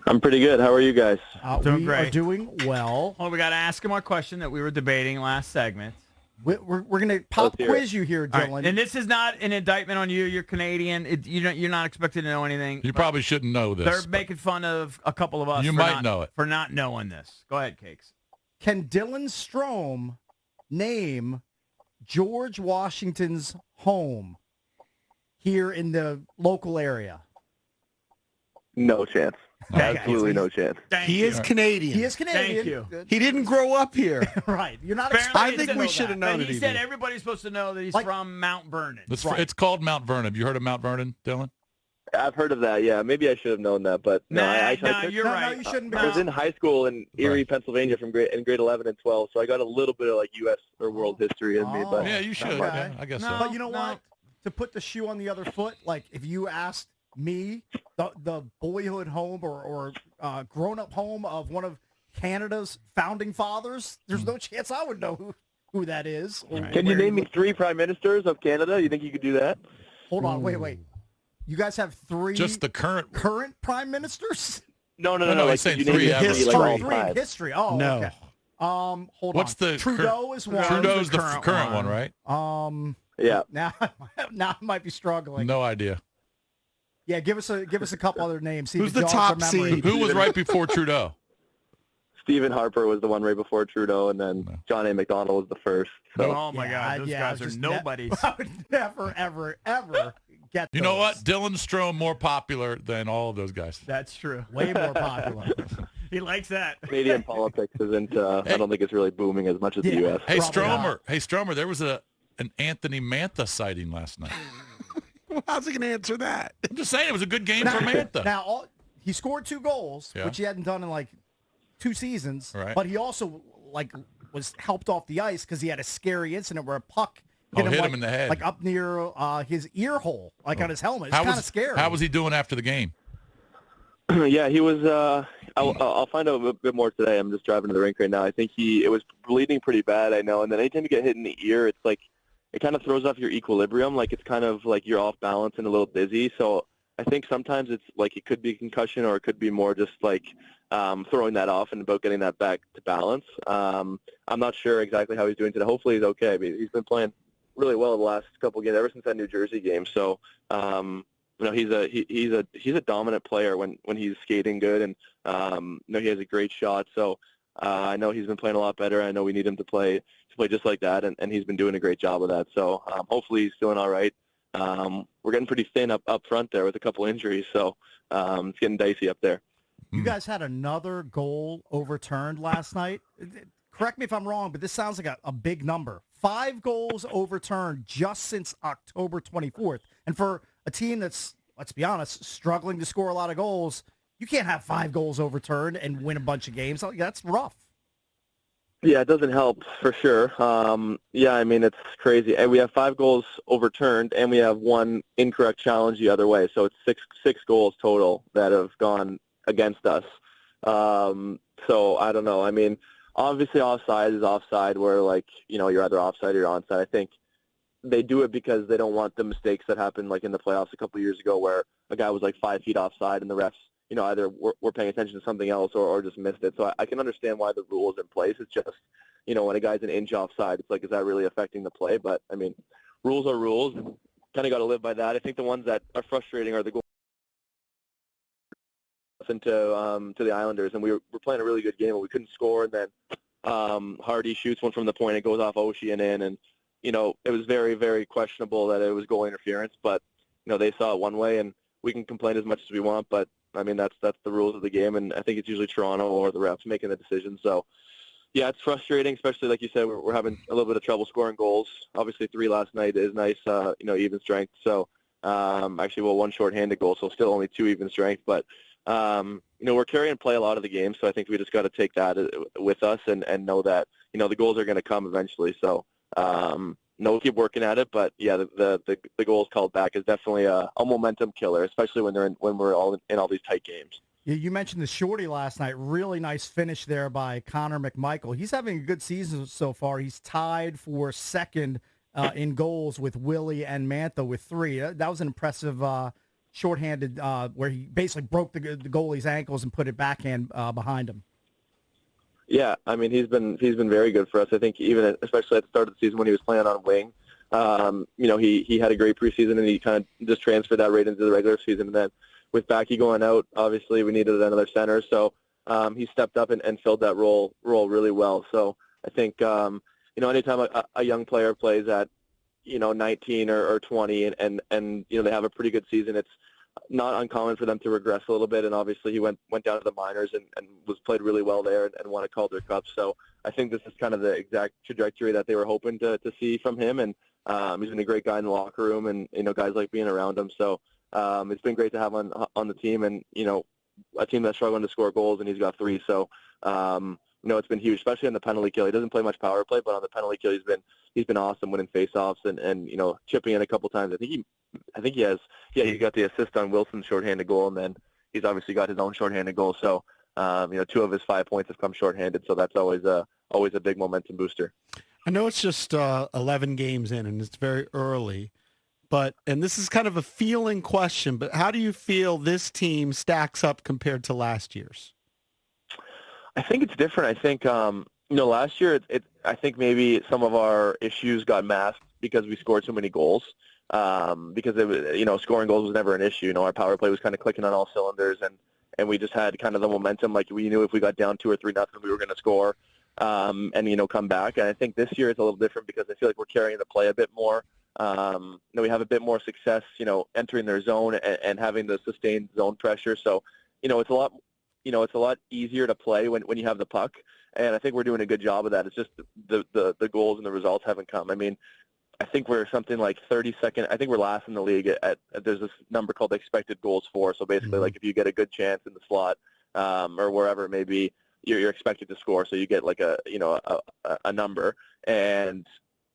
I'm pretty good. How are you guys? Doing We great. are doing well. Well, we got to ask him our question that we were debating last segment. We're going to pop Let's hear quiz you here, All right, Dylan. and this is not an indictment on you. You're Canadian. You're not expected to know anything. You probably shouldn't know this. They're making fun of a couple of us. You for might not, know it. for not knowing this. Go ahead, Cakes. Can Dylan Strome name George Washington's home here in the local area? No chance. Okay. Absolutely no chance. Thank He you. is Canadian. He is Canadian. Thank you. Good. He didn't grow up here. Right. You're not Apparently expected I to think know we that. should have known But it. he said even. everybody's supposed to know that he's Like- from Mount Vernon. Right. It's called Mount Vernon. Have you heard of Mount Vernon, Dylan? I've heard of that. Yeah, maybe I should have known that, but no, I you're No, right. you shouldn't be. I was in high school in Erie, Right. Pennsylvania, in grade 11 and 12, so I got a little bit of like U.S. or world history in me. Oh. But Yeah, you should. Okay. Yeah, I guess No. so. But you know No. what? To put the shoe on the other foot, like if you asked me, the boyhood home or grown-up home of one of Canada's founding fathers, there's no chance I would know who that is. or can you where name he me 3 prime ministers of Canada? You think you could do that? Hold on, wait. You guys have 3 Just the current. current prime ministers? No. No, Like, he's saying could you name 3 me ever. like, all 3 in time? history. Oh, No. okay. Hold What's on. the Trudeau is one. Trudeau's the current current one. one, right? Yeah. Now I might be struggling. No idea. Yeah, give us a couple other names. See if Who's it the jogs our top memory. seed? Who was right before Trudeau? Stephen Harper was the one right before Trudeau, and then John A. MacDonald was the first. So Oh, my God. Those guys are nobodies. I would never, ever, ever get You know those. what? Dylan Strome more popular than all of those guys. That's true. Way more popular. He likes that. Canadian politics isn't. I don't think it's really booming as much as the Yeah. U.S. Hey Probably Stromer, there was an Anthony Mantha sighting last night. How's he going to answer that? I'm just saying it was a good game for Mantha. Now, he scored 2 goals, Yeah. which he hadn't done in like 2 seasons. Right. But he also was helped off the ice because he had a scary incident where a puck hit like, him in the head. like up near his ear hole, like on his helmet. It's kind of scary. How was he doing after the game? Yeah, he was. I'll find out a bit more today. I'm just driving to the rink right now. I think it was bleeding pretty bad. I know. And then anytime you get hit in the ear, it's like it kind of throws off your equilibrium. Like it's kind of like you're off balance and a little dizzy. So I think sometimes it's like it could be a concussion or it could be more just like throwing that off and about getting that back to balance. I'm not sure exactly how he's doing today. Hopefully he's okay. But he's been playing really well the last couple of games ever since that New Jersey game. So. He's a dominant player when he's skating good, and he has a great shot. So I know he's been playing a lot better. I know we need him to play just like that, and he's been doing a great job of that. So hopefully he's feeling all right. We're getting pretty thin up front there with a couple injuries, so it's getting dicey up there. You guys had another goal overturned last night. Correct me if I'm wrong, but this sounds like a big number. 5 goals overturned just since October 24th. And for a team that's, let's be honest, struggling to score a lot of goals, you can't have 5 goals overturned and win a bunch of games. That's rough. Yeah, it doesn't help for sure. I mean, it's crazy. And we have 5 goals overturned, and we have 1 incorrect challenge the other way. So it's six goals total that have gone against us. So I don't know. I mean, obviously offside is offside where, like, you're either offside or you're onside. I think they do it because they don't want the mistakes that happened, like, in the playoffs a couple of years ago where a guy was, like, 5 feet offside and the refs, either were paying attention to something else or just missed it. So I can understand why the rule is in place. It's just, when a guy's an inch offside, it's like, is that really affecting the play? But, I mean, rules are rules. Kind of got to live by that. I think the ones that are frustrating are the goals into the Islanders, and we were playing a really good game, and we couldn't score, and then Hardy shoots one from the point, it goes off Oshie and in, and it was very, very questionable that it was goal interference, but they saw it one way, and we can complain as much as we want, but I mean that's the rules of the game, and I think it's usually Toronto or the refs making the decision. So yeah, it's frustrating, especially like you said, we're having a little bit of trouble scoring goals. Obviously 3 last night is nice, even strength. So actually, 1 shorthanded goal, so still only 2 even strength, but we're carrying play a lot of the game, so I think we just got to take that with us and know that, the goals are going to come eventually. So, we'll keep working at it, but yeah, the goals called back is definitely a momentum killer, especially when we're all in all these tight games. You mentioned the shorty last night. Really nice finish there by Connor McMichael. He's having a good season so far. He's tied for second in goals with Willie and Mantha with 3. That was an impressive shorthanded where he basically broke the goalie's ankles and put it backhand behind him. Yeah, I mean he's been very good for us. I think even especially at the start of the season when he was playing on wing, he had a great preseason and he kind of just transferred that right into the regular season. And then with Backy going out, obviously we needed another center, so he stepped up and filled that role really well. So I think anytime a young player plays at 19 or 20 and they have a pretty good season, it's not uncommon for them to regress a little bit. And obviously he went down to the minors and was played really well there and won a Calder Cup. So I think this is kind of the exact trajectory that they were hoping to see from him. And he's been a great guy in the locker room, and guys like being around him. So it's been great to have on the team, and a team that's struggling to score goals, and he's got 3. So it's been huge, especially on the penalty kill. He doesn't play much power play, but on the penalty kill, he's been awesome winning faceoffs and chipping in a couple times. I think he has. Yeah, he got the assist on Wilson's shorthanded goal, and then he's obviously got his own shorthanded goal. So 2 of his 5 points have come shorthanded. So that's always a big momentum booster. I know it's just 11 games in, and it's very early. And this is kind of a feeling question, but how do you feel this team stacks up compared to last year's? I think it's different. I think, last year, I think maybe some of our issues got masked because we scored so many goals. Because it was, scoring goals was never an issue. Our power play was kind of clicking on all cylinders, and we just had kind of the momentum. Like we knew if we got down 2 or 3-0, we were going to score, and come back. And I think this year it's a little different because I feel like we're carrying the play a bit more. We have a bit more success, entering their zone and having the sustained zone pressure. So, it's a lot easier to play when you have the puck. And I think we're doing a good job of that. It's just the goals and the results haven't come. I mean, I think we're something like 32nd. I think we're last in the league at there's this number called expected goals for. So basically, like if you get a good chance in the slot or wherever it may be, you're expected to score. So you get like a number, and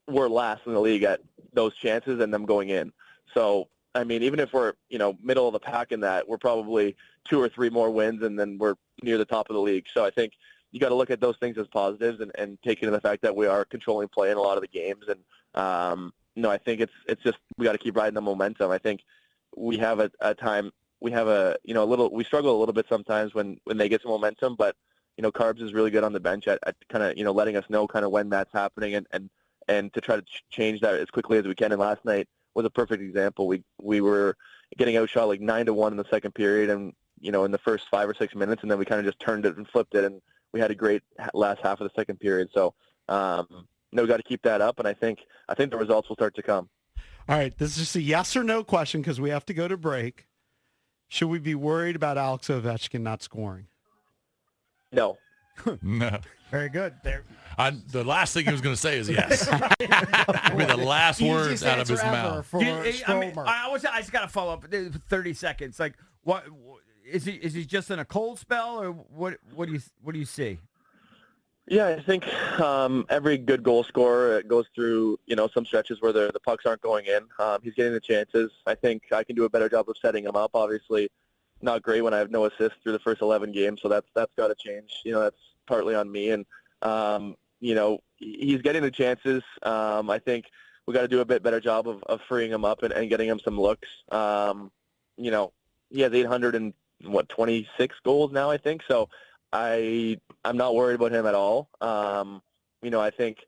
we're last in the league at those chances and them going in. So I mean, even if we're middle of the pack in that, we're probably 2 or 3 more wins, and then we're near the top of the league. So I think you got to look at those things as positives and take into the fact that we are controlling play in a lot of the games. And I think it's just we got to keep riding the momentum. I think we have a time we have a we struggle a little bit sometimes when they get some momentum, but Carbs is really good on the bench at kind of letting us know kind of when that's happening and to try to change that as quickly as we can. And last night was a perfect example. We were getting outshot like 9-1 in the second period, and in the first 5 or 6 minutes, and then we kind of just turned it and flipped it, and we had a great last half of the second period. So we got to keep that up, and I think the results will start to come. All right, this is just a yes or no question because we have to go to break. Should we be worried about Alex Ovechkin not scoring? No. No. Very good. There. The last thing he was going to say is yes. That'll be the last words out of his mouth. For I just got to follow up 30 seconds. Like, what is he just in a cold spell, or what do you see? Yeah, I think every good goal scorer goes through, some stretches where the pucks aren't going in. He's getting the chances. I think I can do a better job of setting him up. Obviously, not great when I have no assists through the first 11 games, so that's got to change. That's partly on me. And, he's getting the chances. I think we got to do a bit better job of freeing him up and getting him some looks. He has 826 goals now, I think, so I'm not worried about him at all. I think,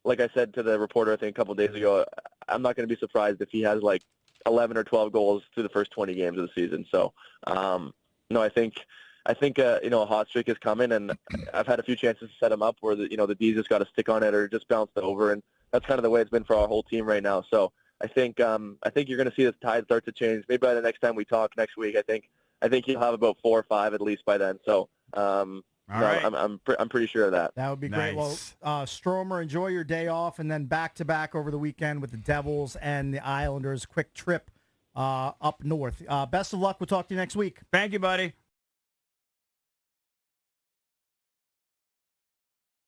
like I said to the reporter, I think a couple of days ago, I'm not going to be surprised if he has like 11 or 12 goals through the first 20 games of the season. So, I think a hot streak is coming, and I've had a few chances to set him up where the D's just got to stick on it or just bounce it over, and that's kind of the way it's been for our whole team right now. So I think you're going to see this tide start to change. Maybe by the next time we talk next week, I think he'll have about 4 or 5 at least by then. So. Right. I'm pretty sure of that. That would be great. Well, Stromer, enjoy your day off, and then back-to-back over the weekend with the Devils and the Islanders. Quick trip up north. Best of luck. We'll talk to you next week. Thank you, buddy.